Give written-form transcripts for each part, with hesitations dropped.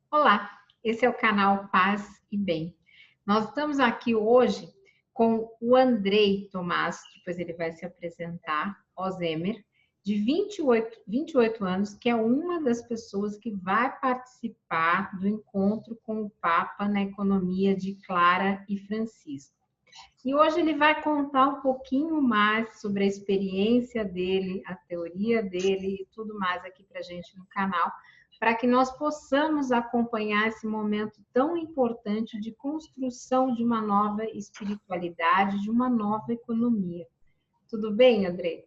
Olá, esse é o canal Paz e Bem. Nós estamos aqui hoje com o Andrei Tomás, depois ele vai se apresentar, Ozemer, de 28 anos, que é uma das pessoas que vai participar do encontro com o Papa na economia de Clara e Francisco. E hoje ele vai contar um pouquinho mais sobre a experiência dele, a teoria dele e tudo mais aqui para a gente no canal, para que nós possamos acompanhar esse momento tão importante de construção de uma nova espiritualidade, de uma nova economia. Tudo bem, André?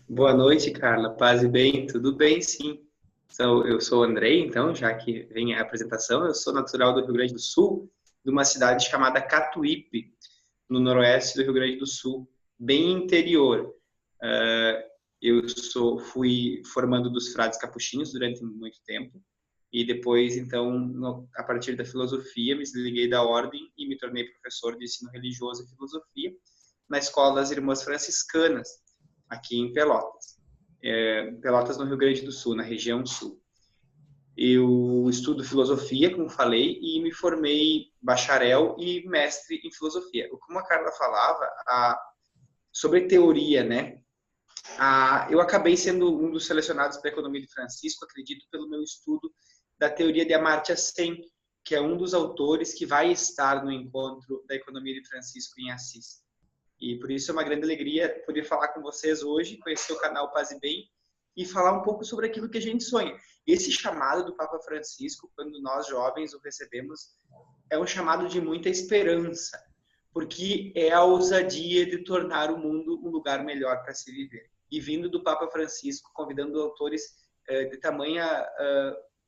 Boa noite, Carla. Paz e bem? Tudo bem, sim. Então, eu sou o Andrei, então, já que vem a apresentação, eu sou natural do Rio Grande do Sul, de uma cidade chamada Catuípe, no noroeste do Rio Grande do Sul, bem interior. Fui formando dos frades capuchinhos durante muito tempo, e depois, então, a partir da filosofia, me desliguei da ordem e me tornei professor de ensino religioso e filosofia na Escola das Irmãs Franciscanas, aqui em Pelotas. Pelotas, no Rio Grande do Sul, na região sul. Eu estudo filosofia, como falei, e me formei bacharel e mestre em filosofia. Como a Carla falava, sobre teoria, né? Eu acabei sendo um dos selecionados para a Economia de Francisco, acredito, pelo meu estudo da teoria de Amartya Sen, que é um dos autores que vai estar no encontro da Economia de Francisco em Assis. E por isso é uma grande alegria poder falar com vocês hoje, conhecer o canal Paz e Bem e falar um pouco sobre aquilo que a gente sonha. Esse chamado do Papa Francisco, quando nós jovens o recebemos, é um chamado de muita esperança, porque é a ousadia de tornar o mundo um lugar melhor para se viver. E vindo do Papa Francisco, convidando autores de tamanha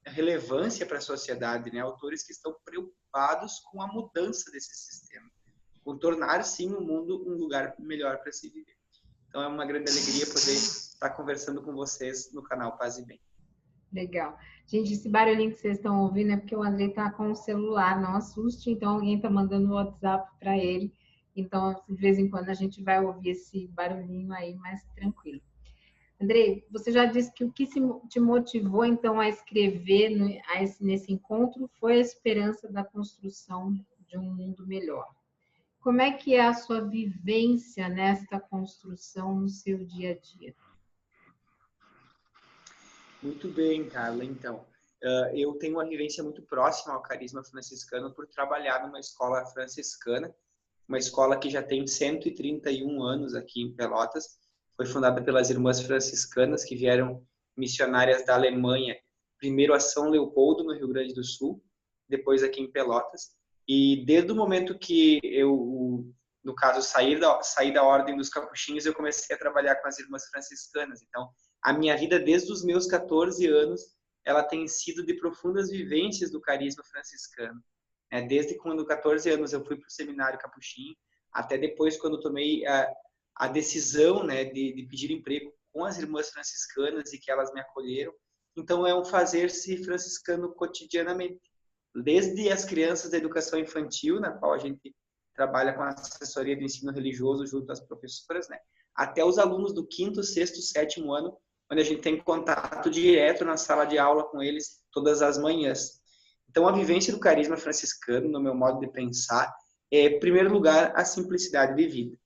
relevância para a sociedade, né? Autores que estão preocupados com a mudança desse sistema, por tornar, sim, o mundo um lugar melhor para se viver. Então, é uma grande alegria poder estar conversando com vocês no canal Paz e Bem. Legal. Gente, esse barulhinho que vocês estão ouvindo é porque o André está com o celular, não assuste, então alguém está mandando o WhatsApp para ele. Então, de vez em quando a gente vai ouvir esse barulhinho aí mais tranquilo. Andrei, você já disse que o que te motivou então a escrever nesse encontro foi a esperança da construção de um mundo melhor. Como é que é a sua vivência nesta construção no seu dia a dia? Muito bem, Carla. Então, eu tenho uma vivência muito próxima ao carisma franciscano por trabalhar numa escola franciscana, uma escola que já tem 131 anos aqui em Pelotas. Foi fundada pelas irmãs franciscanas que vieram missionárias da Alemanha, primeiro a São Leopoldo, no Rio Grande do Sul, depois aqui em Pelotas. E desde o momento que eu, no caso, saí da Ordem dos Capuchinhos, eu comecei a trabalhar com as irmãs franciscanas. Então, a minha vida, desde os meus 14 anos, ela tem sido de profundas vivências do carisma franciscano. Desde quando, 14 anos, eu fui para o seminário capuchinho, até depois, quando tomei a decisão, né, de pedir emprego com as irmãs franciscanas e que elas me acolheram. Então, é um fazer-se franciscano cotidianamente. Desde as crianças da educação infantil, na qual a gente trabalha com a assessoria de ensino religioso junto às professoras, né, até os alunos do 5º, 6º, 7º ano, onde a gente tem contato direto na sala de aula com eles todas as manhãs. Então, a vivência do carisma franciscano, no meu modo de pensar, é, em primeiro lugar, a simplicidade de vida.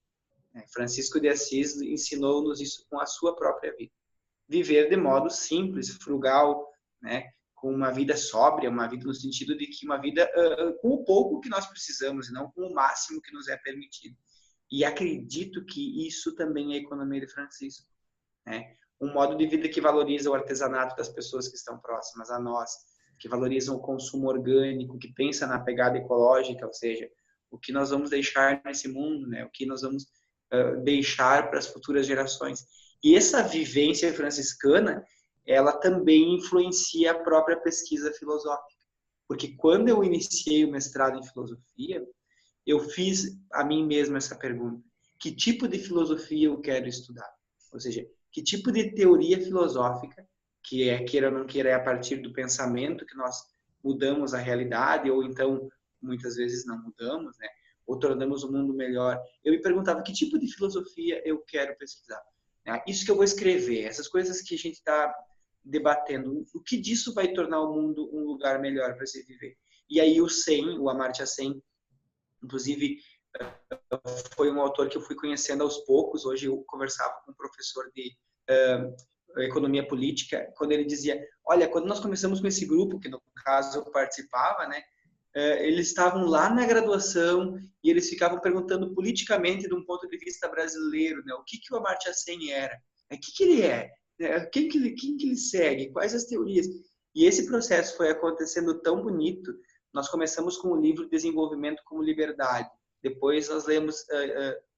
Francisco de Assis ensinou-nos isso com a sua própria vida. Viver de modo simples, frugal, né? Com uma vida sóbria, uma vida no sentido de que uma vida com o pouco que nós precisamos, e não com o máximo que nos é permitido. E acredito que isso também é a economia de Francisco, né? Um modo de vida que valoriza o artesanato das pessoas que estão próximas a nós, que valorizam o consumo orgânico, que pensa na pegada ecológica, ou seja, o que nós vamos deixar nesse mundo, né? O que nós vamos deixar para as futuras gerações. E essa vivência franciscana, ela também influencia a própria pesquisa filosófica, porque quando eu iniciei o mestrado em filosofia, eu fiz a mim mesmo essa pergunta: que tipo de filosofia eu quero estudar? Ou seja, que tipo de teoria filosófica, que é, queira ou não queira, é a partir do pensamento que nós mudamos a realidade, ou então, muitas vezes não mudamos, né? Ou tornamos o mundo melhor. Eu me perguntava que tipo de filosofia eu quero pesquisar. Isso que eu vou escrever, essas coisas que a gente está debatendo o que disso vai tornar o mundo um lugar melhor para se viver. E aí o Amartya Sen, inclusive, foi um autor que eu fui conhecendo aos poucos. Hoje eu conversava com um professor de economia política, quando ele dizia, olha, quando nós começamos com esse grupo, que no caso eu participava, né, eles estavam lá na graduação e eles ficavam perguntando politicamente, de um ponto de vista brasileiro, né, o que o Amartya Sen era, o que ele é, quem que ele segue, quais as teorias. E esse processo foi acontecendo tão bonito. Nós começamos com o livro Desenvolvimento como Liberdade, depois nós lemos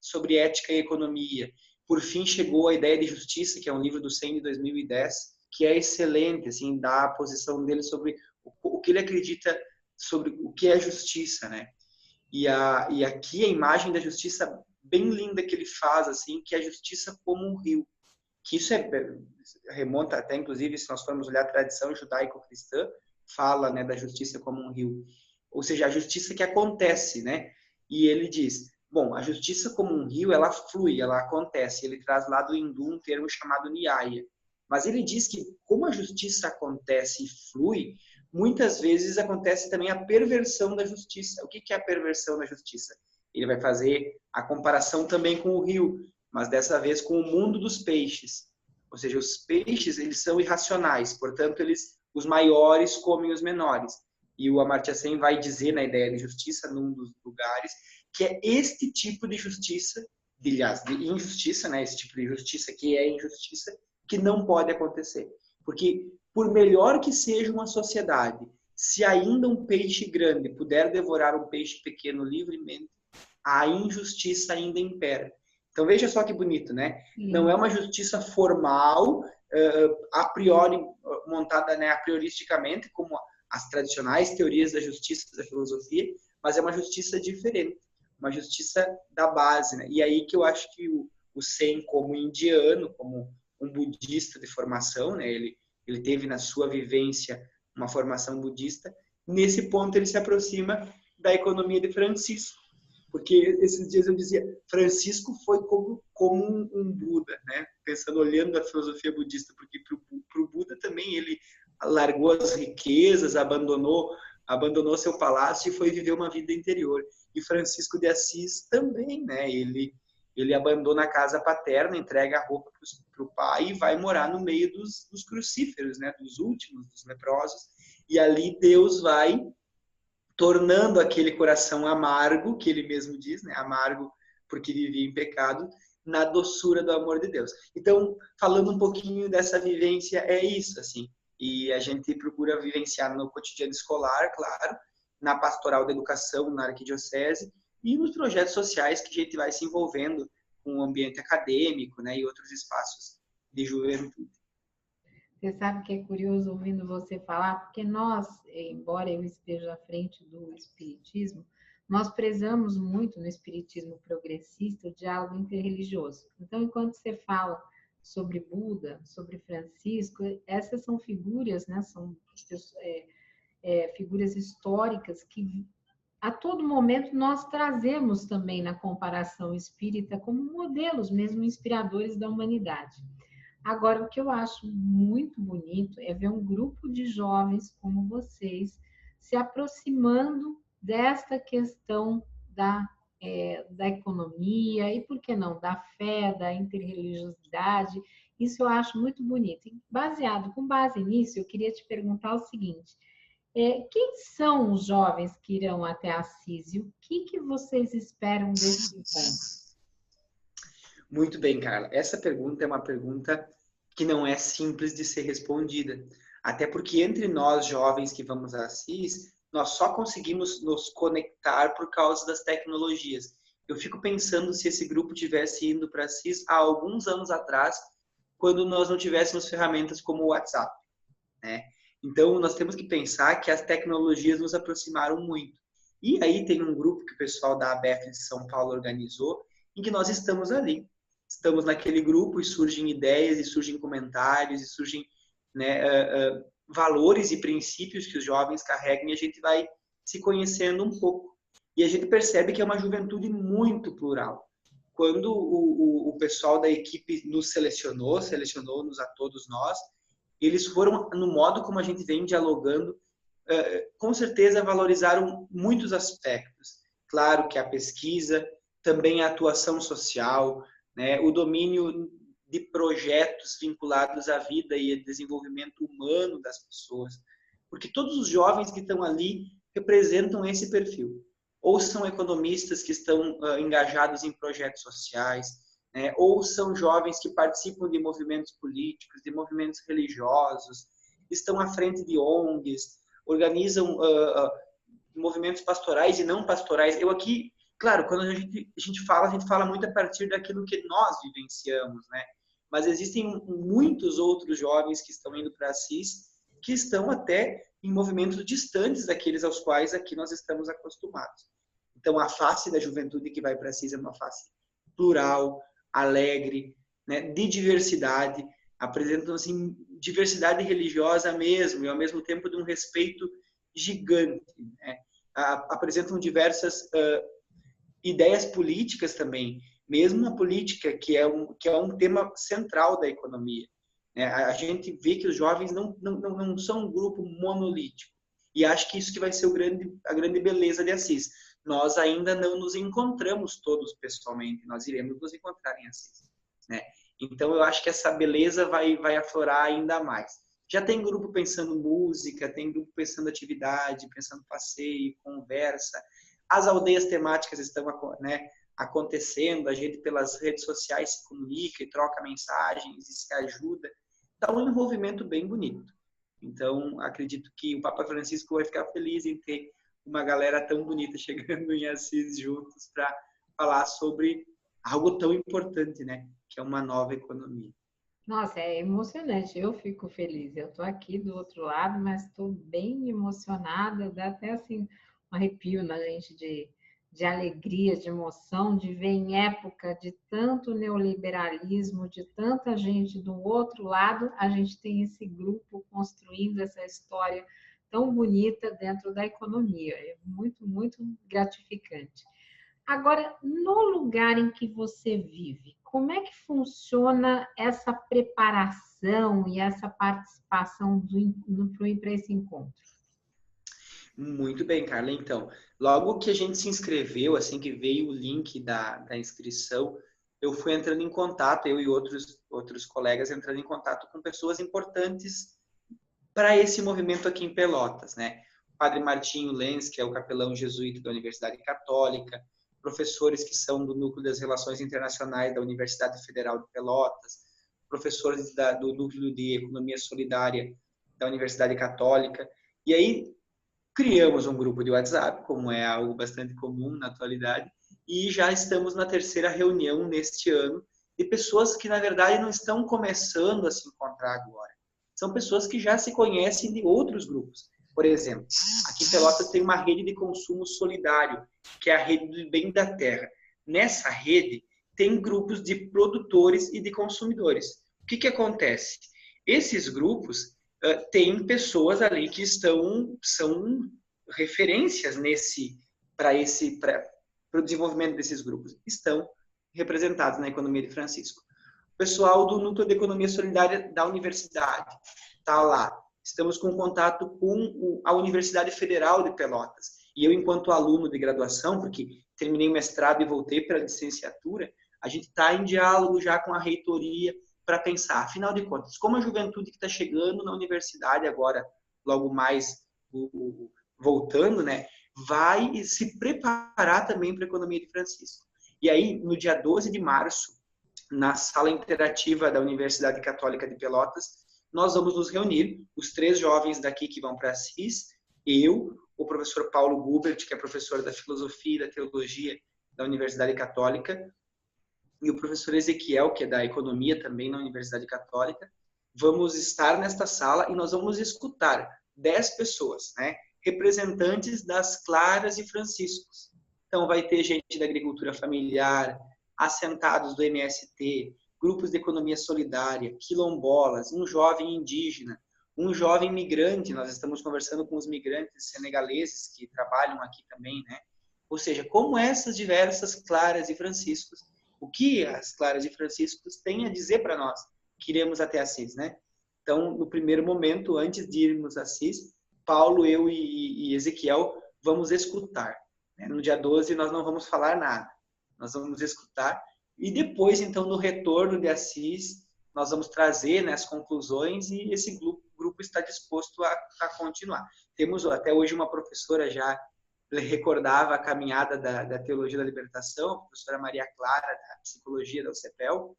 sobre ética e economia. Por fim, chegou a Ideia de Justiça, que é um livro do Sen de 2010, que é excelente, assim, dá a posição dele sobre o que ele acredita sobre o que é justiça, né? E aqui a imagem da justiça bem linda que ele faz, assim, que é a justiça como um rio. Que isso remonta até, inclusive, se nós formos olhar a tradição judaico-cristã, fala, né, da justiça como um rio. Ou seja, a justiça que acontece, né? E ele diz, bom, a justiça como um rio, ela flui, ela acontece. Ele traz lá do hindu um termo chamado Nyaya. Mas ele diz que como a justiça acontece e flui, muitas vezes acontece também a perversão da justiça. O que é a perversão da justiça? Ele vai fazer a comparação também com o rio, mas dessa vez com o mundo dos peixes. Ou seja, os peixes, eles são irracionais, portanto, os maiores comem os menores. E o Amartya Sen vai dizer na Ideia de Justiça, num dos lugares, que é este tipo de justiça, de injustiça, né? Esse tipo de justiça que é injustiça, que não pode acontecer. Porque, por melhor que seja uma sociedade, se ainda um peixe grande puder devorar um peixe pequeno livremente, a injustiça ainda impera. Então, veja só que bonito, né? Não é uma justiça formal, a priori, montada, né, a prioristicamente, como as tradicionais teorias da justiça da filosofia, mas é uma justiça diferente, uma justiça da base, né? E aí que eu acho que o Sen, como indiano, como um budista de formação, né? Ele teve na sua vivência uma formação budista. Nesse ponto ele se aproxima da economia de Francisco, porque esses dias eu dizia, Francisco foi como um Buda, né? Pensando, olhando a filosofia budista, porque para o Buda também ele largou as riquezas, abandonou seu palácio e foi viver uma vida interior. E Francisco de Assis também, né? Ele abandona a casa paterna, entrega a roupa para o pai e vai morar no meio dos crucíferos, né? Dos últimos, dos leprosos. E ali Deus vai tornando aquele coração amargo, que ele mesmo diz, né? Amargo porque vivia em pecado, na doçura do amor de Deus. Então, falando um pouquinho dessa vivência, é isso, assim. E a gente procura vivenciar no cotidiano escolar, claro, na pastoral da educação, na arquidiocese, e nos projetos sociais que a gente vai se envolvendo com o ambiente acadêmico, né, e outros espaços de juventude. Você sabe que é curioso ouvindo você falar, porque nós, embora eu esteja à frente do espiritismo, nós prezamos muito no espiritismo progressista o diálogo interreligioso. Então, enquanto você fala sobre Buda, sobre Francisco, essas são figuras, né, são figuras históricas que a todo momento nós trazemos também na comparação espírita como modelos mesmo inspiradores da humanidade. Agora, o que eu acho muito bonito é ver um grupo de jovens como vocês se aproximando desta questão da economia e, por que não, da fé, da interreligiosidade. Isso eu acho muito bonito. E com base nisso, eu queria te perguntar o seguinte: quem são os jovens que irão até Assis e o que vocês esperam desse encontro? Muito bem, Carla. Essa pergunta é uma pergunta que não é simples de ser respondida. Até porque entre nós, jovens que vamos a Assis, nós só conseguimos nos conectar por causa das tecnologias. Eu fico pensando se esse grupo tivesse indo para Assis há alguns anos atrás, quando nós não tivéssemos ferramentas como o WhatsApp, né? Então, nós temos que pensar que as tecnologias nos aproximaram muito. E aí tem um grupo que o pessoal da ABEF de São Paulo organizou, em que nós estamos ali. Estamos naquele grupo e surgem ideias, e surgem comentários, e surgem, né, valores e princípios que os jovens carregam, e a gente vai se conhecendo um pouco. E a gente percebe que é uma juventude muito plural. Quando o pessoal da equipe nos selecionou-nos a todos nós, eles foram, no modo como a gente vem dialogando, com certeza valorizaram muitos aspectos. Claro que a pesquisa, também a atuação social, né, o domínio de projetos vinculados à vida e ao desenvolvimento humano das pessoas, porque todos os jovens que estão ali representam esse perfil. Ou são economistas que estão engajados em projetos sociais, né, ou são jovens que participam de movimentos políticos, de movimentos religiosos, estão à frente de ONGs, organizam movimentos pastorais e não pastorais. Eu aqui, claro, quando a gente fala muito a partir daquilo que nós vivenciamos, né? Mas existem muitos outros jovens que estão indo para Assis, que estão até em movimentos distantes daqueles aos quais aqui nós estamos acostumados. Então, a face da juventude que vai para Assis é uma face plural, alegre, né, de diversidade, apresentam assim, diversidade religiosa mesmo, e ao mesmo tempo de um respeito gigante. Né? Apresentam diversas ideias políticas também, mesmo a política, que é um tema central da economia. Né? A gente vê que os jovens não são um grupo monolítico, e acho que isso que vai ser a grande beleza de Assis. Nós ainda não nos encontramos todos pessoalmente, nós iremos nos encontrar em Assis. Né? Então, eu acho que essa beleza vai aflorar ainda mais. Já tem grupo pensando música, tem grupo pensando atividade, pensando passeio, conversa. As aldeias temáticas estão, né, acontecendo, a gente pelas redes sociais se comunica e troca mensagens e se ajuda. Está um envolvimento bem bonito. Então, acredito que o Papa Francisco vai ficar feliz em ter uma galera tão bonita chegando em Assis juntos para falar sobre algo tão importante, né? Que é uma nova economia. Nossa, é emocionante. Eu fico feliz. Eu estou aqui do outro lado, mas estou bem emocionada. Dá até assim um arrepio na gente de alegria, de emoção, de ver em época de tanto neoliberalismo, de tanta gente do outro lado, a gente tem esse grupo construindo essa história tão bonita dentro da economia. É muito, muito gratificante. Agora, no lugar em que você vive, como é que funciona essa preparação e essa participação para esse encontro? Muito bem, Carla. Então, logo que a gente se inscreveu, assim que veio o link da inscrição, eu fui entrando em contato, eu e outros colegas entrando em contato com pessoas importantes para esse movimento aqui em Pelotas, né? O Padre Martinho Lenz, que é o capelão jesuíta da Universidade Católica, professores que são do Núcleo das Relações Internacionais da Universidade Federal de Pelotas, professores do Núcleo de Economia Solidária da Universidade Católica. E aí criamos um grupo de WhatsApp, como é algo bastante comum na atualidade, e já estamos na terceira reunião neste ano de pessoas que, na verdade, não estão começando a se encontrar agora. São pessoas que já se conhecem de outros grupos. Por exemplo, aqui em Pelotas tem uma rede de consumo solidário, que é a rede do bem da terra. Nessa rede, tem grupos de produtores e de consumidores. O que acontece? Esses grupos têm pessoas ali que são referências para o desenvolvimento desses grupos. Estão representados na economia de Francisco. O pessoal do Núcleo de Economia Solidária da Universidade está lá. Estamos com contato com a Universidade Federal de Pelotas. E eu, enquanto aluno de graduação, porque terminei o mestrado e voltei para a licenciatura, a gente está em diálogo já com a reitoria para pensar, afinal de contas, como a juventude que está chegando na universidade agora, logo mais voltando, né, vai se preparar também para a economia de Francisco. E aí, no dia 12 de março, na sala interativa da Universidade Católica de Pelotas, nós vamos nos reunir, os 3 jovens daqui que vão para Assis, eu, o professor Paulo Gubert, que é professor da Filosofia e da Teologia da Universidade Católica, e o professor Ezequiel, que é da Economia também na Universidade Católica. Vamos estar nesta sala e nós vamos escutar 10 pessoas, né, representantes das Claras e Franciscos. Então, vai ter gente da agricultura familiar, assentados do MST, grupos de economia solidária, quilombolas, um jovem indígena, um jovem migrante. Nós estamos conversando com os migrantes senegaleses que trabalham aqui também, né? Ou seja, como essas diversas Claras e Franciscos, o que as Claras e Franciscos têm a dizer para nós que iremos até Assis, né? Então, no primeiro momento, antes de irmos a Assis, Paulo, eu e Ezequiel vamos escutar. No dia 12, nós não vamos falar nada. Nós vamos escutar. E depois, então, no retorno de Assis, nós vamos trazer, né, as conclusões e esse grupo está disposto a continuar. Temos até hoje uma professora já recordava a caminhada da Teologia da Libertação, a professora Maria Clara, da Psicologia da UCPEL,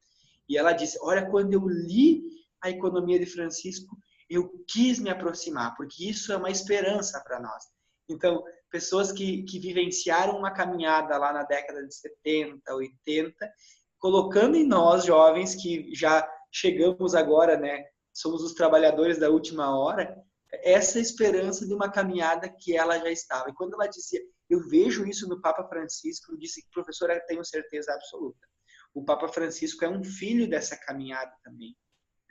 e ela disse, olha, quando eu li a Economia de Francisco, eu quis me aproximar, porque isso é uma esperança para nós. Então, pessoas que vivenciaram uma caminhada lá na década de 70, 80, colocando em nós, jovens, que já chegamos agora, né, somos os trabalhadores da última hora, essa esperança de uma caminhada que ela já estava. E quando ela dizia, eu vejo isso no Papa Francisco, eu disse, professora, tenho certeza absoluta. O Papa Francisco é um filho dessa caminhada também.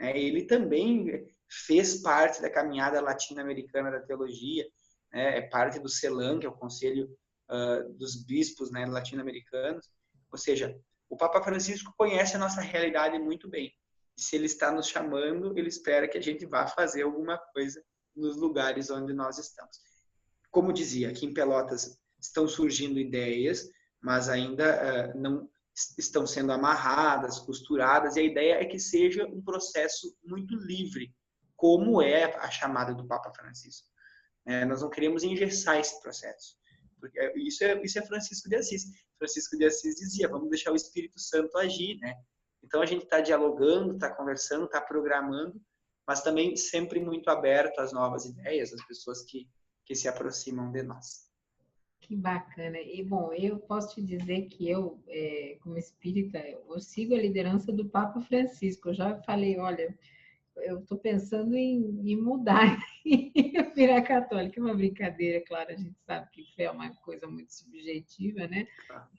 Ele também fez parte da caminhada latino-americana da teologia, é parte do CELAM, que é o Conselho dos Bispos, né, latino-americanos. Ou seja, o Papa Francisco conhece a nossa realidade muito bem. E se ele está nos chamando, ele espera que a gente vá fazer alguma coisa nos lugares onde nós estamos. Como dizia, aqui em Pelotas estão surgindo ideias, mas ainda não estão sendo amarradas, costuradas, e a ideia é que seja um processo muito livre, como é a chamada do Papa Francisco. Nós não queremos engessar esse processo. Porque isso é Francisco de Assis. Francisco de Assis dizia, vamos deixar o Espírito Santo agir, né? Então a gente está dialogando, está conversando, está programando, mas também sempre muito aberto às novas ideias, às pessoas que se aproximam de nós. Que bacana. E, bom, eu posso te dizer que eu, como espírita, eu sigo a liderança do Papa Francisco. Eu já falei, olha, eu estou pensando em mudar e virar católica. É uma brincadeira, claro, a gente sabe que fé é uma coisa muito subjetiva, né,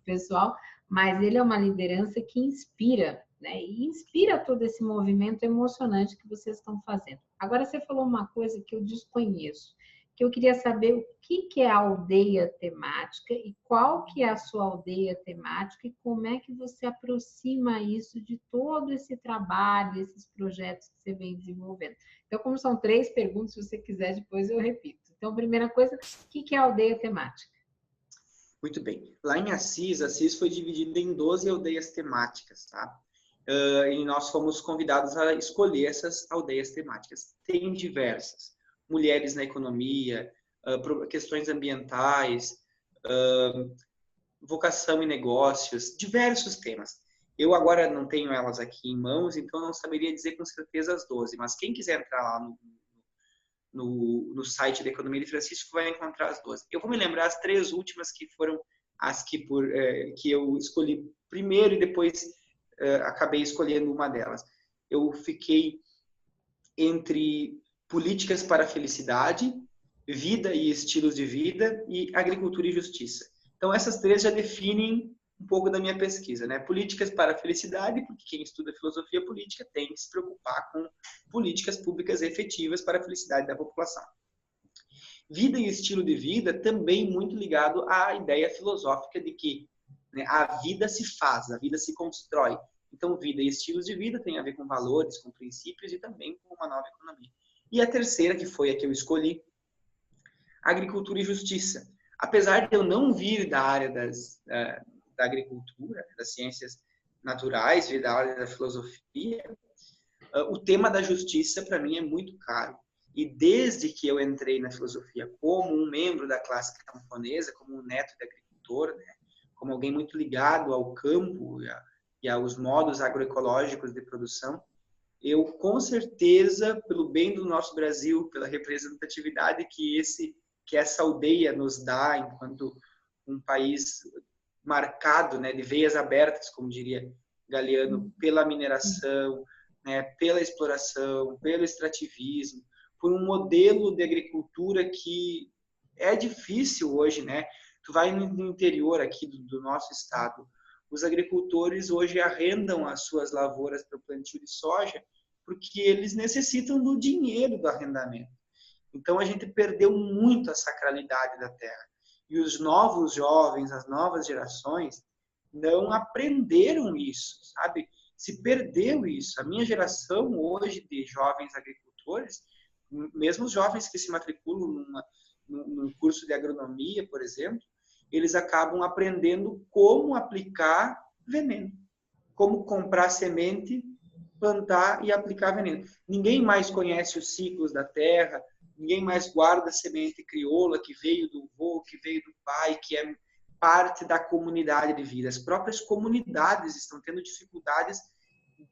pessoal, mas ele é uma liderança que inspira, né, e inspira todo esse movimento emocionante que vocês estão fazendo. Agora, você falou uma coisa que eu desconheço, que eu queria saber o que é a aldeia temática e qual que é a sua aldeia temática e como é que você aproxima isso de todo esse trabalho, esses projetos que você vem desenvolvendo. Então, como são 3 perguntas, se você quiser, depois eu repito. Então, primeira coisa, o que é a aldeia temática? Muito bem. Lá em Assis foi dividido em 12 aldeias temáticas, tá? E nós fomos convidados a escolher essas aldeias temáticas. Tem diversas. Mulheres na economia, questões ambientais, vocação e negócios, diversos temas. Eu agora não tenho elas aqui em mãos, então não saberia dizer com certeza as 12, mas quem quiser entrar lá no site da Economia de Francisco vai encontrar as 12. Eu vou me lembrar as 3 últimas que foram as que eu escolhi primeiro e depois acabei escolhendo uma delas. Eu fiquei entre políticas para a felicidade, vida e estilos de vida e agricultura e justiça. Então, essas 3 já definem um pouco da minha pesquisa, né? Políticas para a felicidade, porque quem estuda filosofia política tem que se preocupar com políticas públicas efetivas para a felicidade da população. Vida e estilo de vida também muito ligado à ideia filosófica de que, né, a vida se faz, a vida se constrói. Então, vida e estilos de vida tem a ver com valores, com princípios e também com uma nova economia. E a terceira, que foi a que eu escolhi, agricultura e justiça. Apesar de eu não vir da área da agricultura, das ciências naturais, vir da área da filosofia, o tema da justiça para mim é muito caro. E desde que eu entrei na filosofia como um membro da classe camponesa, como um neto de agricultor, né, como alguém muito ligado ao campo e aos modos agroecológicos de produção, eu com certeza, pelo bem do nosso Brasil, pela representatividade que essa aldeia nos dá enquanto um país marcado, né, de veias abertas, como diria Galeano, pela mineração, né, pela exploração, pelo extrativismo, por um modelo de agricultura que é difícil hoje, né? Tu vai no interior aqui do nosso estado, os agricultores hoje arrendam as suas lavouras para o plantio de soja porque eles necessitam do dinheiro do arrendamento. Então, a gente perdeu muito a sacralidade da terra. E os novos jovens, as novas gerações, não aprenderam isso, sabe? se perdeu isso. A minha geração hoje de jovens agricultores, mesmo os jovens que se matriculam num curso de agronomia, por exemplo, eles acabam aprendendo como aplicar veneno, como comprar semente, plantar e aplicar veneno. Ninguém mais conhece os ciclos da terra, ninguém mais guarda a semente crioula que veio do avô, que veio do pai, que é parte da comunidade de vida. As próprias comunidades estão tendo dificuldades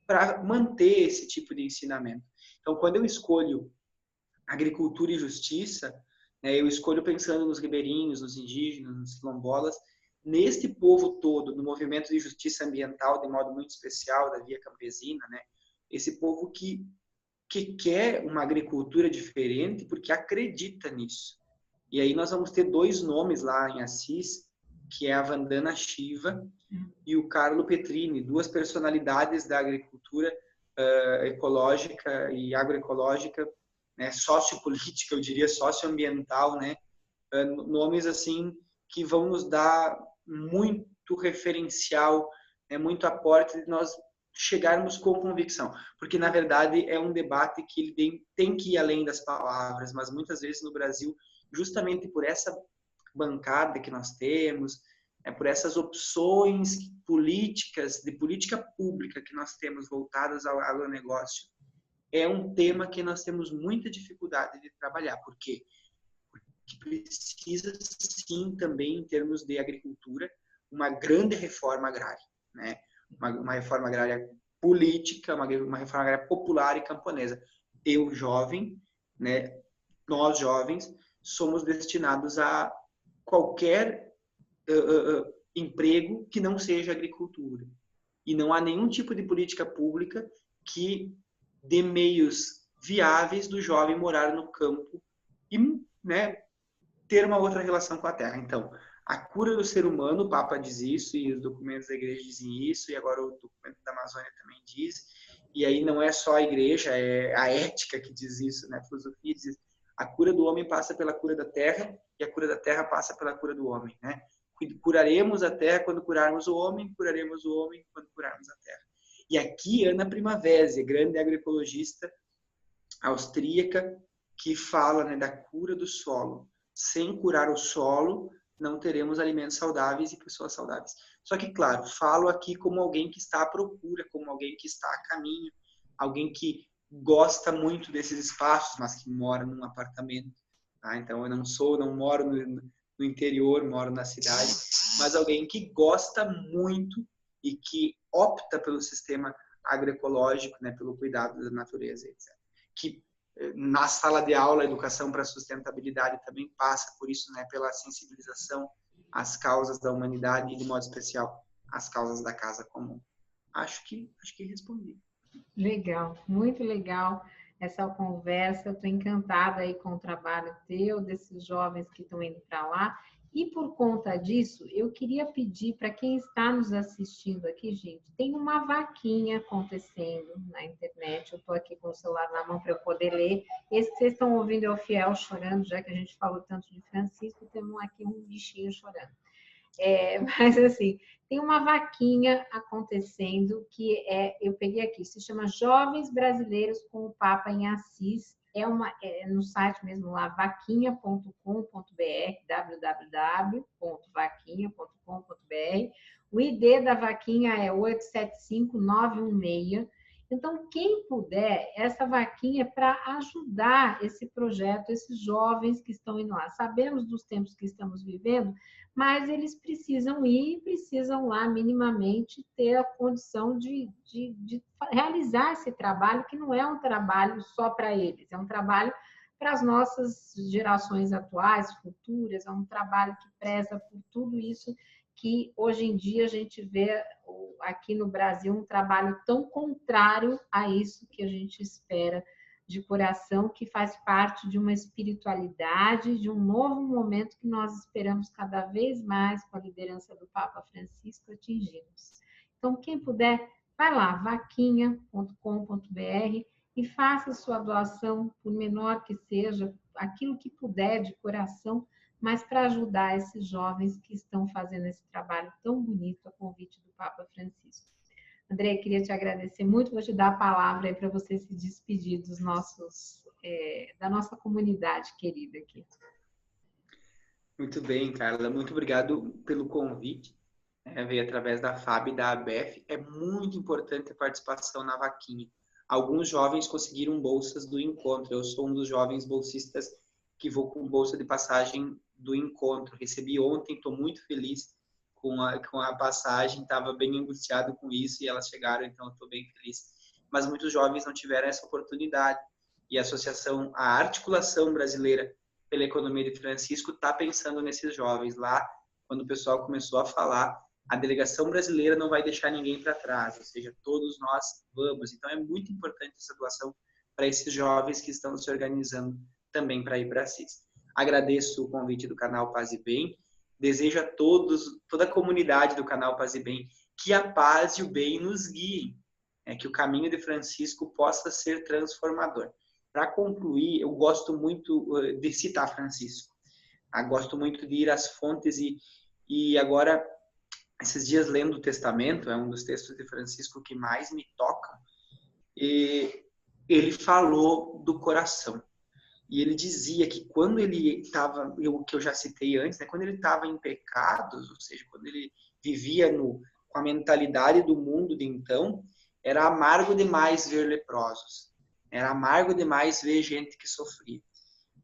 para manter esse tipo de ensinamento. Então, quando eu escolho agricultura e justiça, né, eu escolho pensando nos ribeirinhos, nos indígenas, nos quilombolas, neste povo todo, no movimento de justiça ambiental, de modo muito especial, da Via Campesina, né, esse povo que quer uma agricultura diferente porque acredita nisso. E aí nós vamos ter dois nomes lá em Assis, que é a Vandana Shiva e o Carlo Petrini, duas personalidades da agricultura ecológica e agroecológica, né, sociopolítica, eu diria socioambiental, né, nomes assim que vão nos dar muito referencial, né, muito aporte de nós chegarmos com convicção, porque na verdade é um debate que ele tem que ir além das palavras, mas muitas vezes no Brasil, justamente por essa bancada que nós temos, por essas opções políticas, de política pública que nós temos voltadas ao agronegócio, é um tema que nós temos muita dificuldade de trabalhar. Por quê? Porque precisa, sim, também, em termos de agricultura, uma grande reforma agrária, né? Uma reforma agrária política, uma reforma agrária popular e camponesa. Eu, jovem, né? Nós, jovens, somos destinados a qualquer emprego que não seja agricultura. E não há nenhum tipo de política pública que dê meios viáveis do jovem morar no campo e, né, ter uma outra relação com a terra. Então, a cura do ser humano, o Papa diz isso, e os documentos da igreja dizem isso, e agora o documento da Amazônia também diz, e aí não é só a igreja, é a ética que diz isso, né? A filosofia diz isso. A cura do homem passa pela cura da terra, e a cura da terra passa pela cura do homem, né? Curaremos a terra quando curarmos o homem, curaremos o homem quando curarmos a terra. E aqui, Ana Primavera, grande agroecologista austríaca, que fala, né, da cura do solo. Sem curar o solo, não teremos alimentos saudáveis e pessoas saudáveis. Só que, claro, falo aqui como alguém que está à procura, como alguém que está a caminho, alguém que gosta muito desses espaços, mas que mora num apartamento. Tá? Então, eu não moro no interior, moro na cidade, mas alguém que gosta muito e que opta pelo sistema agroecológico, né, pelo cuidado da natureza, etc. Que na sala de aula, a educação para a sustentabilidade também passa por isso, né, pela sensibilização às causas da humanidade e, de modo especial, às causas da casa comum. Acho que respondi. Legal, muito legal essa conversa. Eu estou encantada aí com o trabalho teu, desses jovens que estão indo para lá. E por conta disso, eu queria pedir para quem está nos assistindo aqui, gente, tem uma vaquinha acontecendo na internet. Eu estou aqui com o celular na mão para eu poder ler. Esse que vocês estão ouvindo é o Fiel chorando, já que a gente falou tanto de Francisco, temos aqui um bichinho chorando. Mas assim, tem uma vaquinha acontecendo que eu peguei aqui, se chama Jovens Brasileiros com o Papa em Assis. É no site mesmo lá, vaquinha.com.br, www.vaquinha.com.br. O ID da vaquinha é 875916. Então, quem puder, essa vaquinha é para ajudar esse projeto, esses jovens que estão indo lá. Sabemos dos tempos que estamos vivendo, mas eles precisam ir, precisam lá minimamente ter a condição de realizar esse trabalho, que não é um trabalho só para eles, é um trabalho para as nossas gerações atuais, futuras, é um trabalho que preza por tudo isso que hoje em dia a gente vê aqui no Brasil, um trabalho tão contrário a isso que a gente espera de coração, que faz parte de uma espiritualidade, de um novo momento que nós esperamos cada vez mais, com a liderança do Papa Francisco, atingirmos. Então, quem puder, vai lá, vaquinha.com.br e faça sua doação, por menor que seja, aquilo que puder de coração, mas para ajudar esses jovens que estão fazendo esse trabalho tão bonito a convite do Papa Francisco. André, queria te agradecer muito, vou te dar a palavra aí para você se despedir dos nossos, da nossa comunidade querida aqui. Muito bem, Carla. Muito obrigado pelo convite. Veio através da FAB e da ABEF. É muito importante a participação na vaquinha. Alguns jovens conseguiram bolsas do encontro. Eu sou um dos jovens bolsistas que vou com bolsa de passagem do encontro. Recebi ontem, estou muito feliz com a passagem. Estava bem angustiado com isso e elas chegaram, então estou bem feliz. Mas muitos jovens não tiveram essa oportunidade. E a Articulação Brasileira pela Economia de Francisco está pensando nesses jovens. Lá, quando o pessoal começou a falar, a delegação brasileira não vai deixar ninguém para trás, ou seja, todos nós vamos. Então, é muito importante essa doação para esses jovens que estão se organizando também para ir para Assis. Agradeço o convite do canal Paz e Bem. Desejo a todos, toda a comunidade do canal Paz e Bem, que a paz e o bem nos guiem, que o caminho de Francisco possa ser transformador. Para concluir, eu gosto muito de citar Francisco. Gosto muito de ir às fontes e agora, esses dias lendo o Testamento, é um dos textos de Francisco que mais me tocam, e ele falou do coração. E ele dizia que quando ele estava, que eu já citei antes, quando ele estava em pecados, ou seja, quando ele vivia com a mentalidade do mundo de então, era amargo demais ver leprosos. Era amargo demais ver gente que sofria.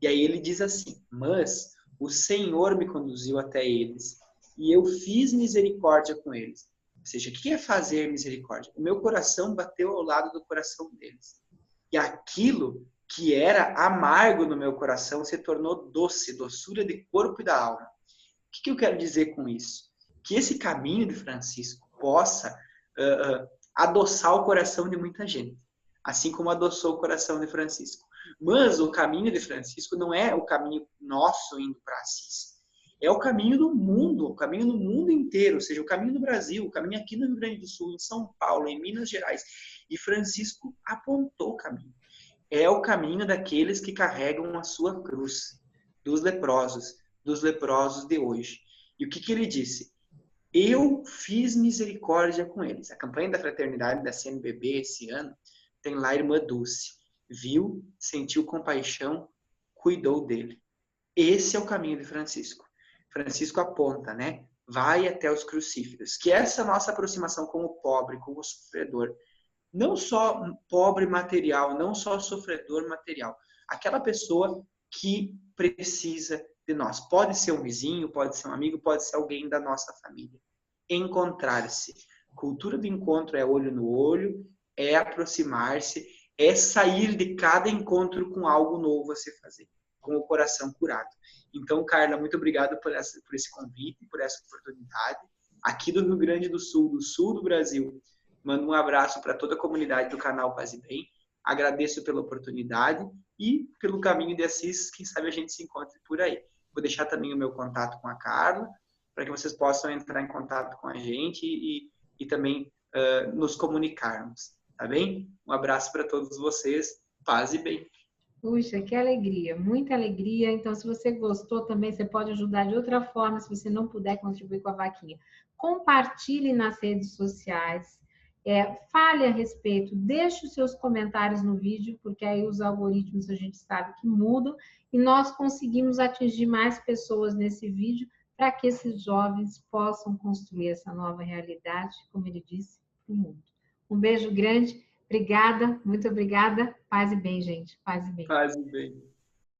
E aí ele diz assim: mas o Senhor me conduziu até eles e eu fiz misericórdia com eles. Ou seja, o que é fazer misericórdia? O meu coração bateu ao lado do coração deles. E aquilo que era amargo no meu coração se tornou doce, doçura de corpo e da alma. O que eu quero dizer com isso? Que esse caminho de Francisco possa adoçar o coração de muita gente, assim como adoçou o coração de Francisco. Mas o caminho de Francisco não é o caminho nosso indo para Assis. É o caminho do mundo, o caminho do mundo inteiro, ou seja, o caminho do Brasil, o caminho aqui no Rio Grande do Sul, em São Paulo, em Minas Gerais. E Francisco apontou o caminho. É o caminho daqueles que carregam a sua cruz, dos leprosos de hoje. E o que ele disse? Eu fiz misericórdia com eles. A campanha da fraternidade da CNBB esse ano tem lá a irmã Dulce. Viu, sentiu compaixão, cuidou dele. Esse é o caminho de Francisco. Francisco aponta, vai até os crucíferos. Que essa nossa aproximação com o pobre, com o sofredor, não só pobre material, não só sofredor material, aquela pessoa que precisa de nós. Pode ser um vizinho, pode ser um amigo, pode ser alguém da nossa família. Encontrar-se. Cultura do encontro é olho no olho, é aproximar-se, é sair de cada encontro com algo novo a se fazer, com o coração curado. Então, Carla, muito obrigado por esse convite, por essa oportunidade. Aqui do Rio Grande do sul do Brasil, mando um abraço para toda a comunidade do canal Paz e Bem. Agradeço pela oportunidade e pelo caminho de Assis. Quem sabe a gente se encontre por aí. Vou deixar também o meu contato com a Carla, para que vocês possam entrar em contato com a gente e também nos comunicarmos. Tá bem? Um abraço para todos vocês. Paz e bem. Puxa, que alegria, muita alegria. Então, se você gostou também, você pode ajudar de outra forma, se você não puder contribuir com a vaquinha. Compartilhe nas redes sociais, fale a respeito, deixe os seus comentários no vídeo, porque aí os algoritmos a gente sabe que mudam e nós conseguimos atingir mais pessoas nesse vídeo para que esses jovens possam construir essa nova realidade, como ele disse, para o mundo. Um beijo grande. Obrigada, muito obrigada. Paz e bem, gente. Paz e bem. Paz e bem.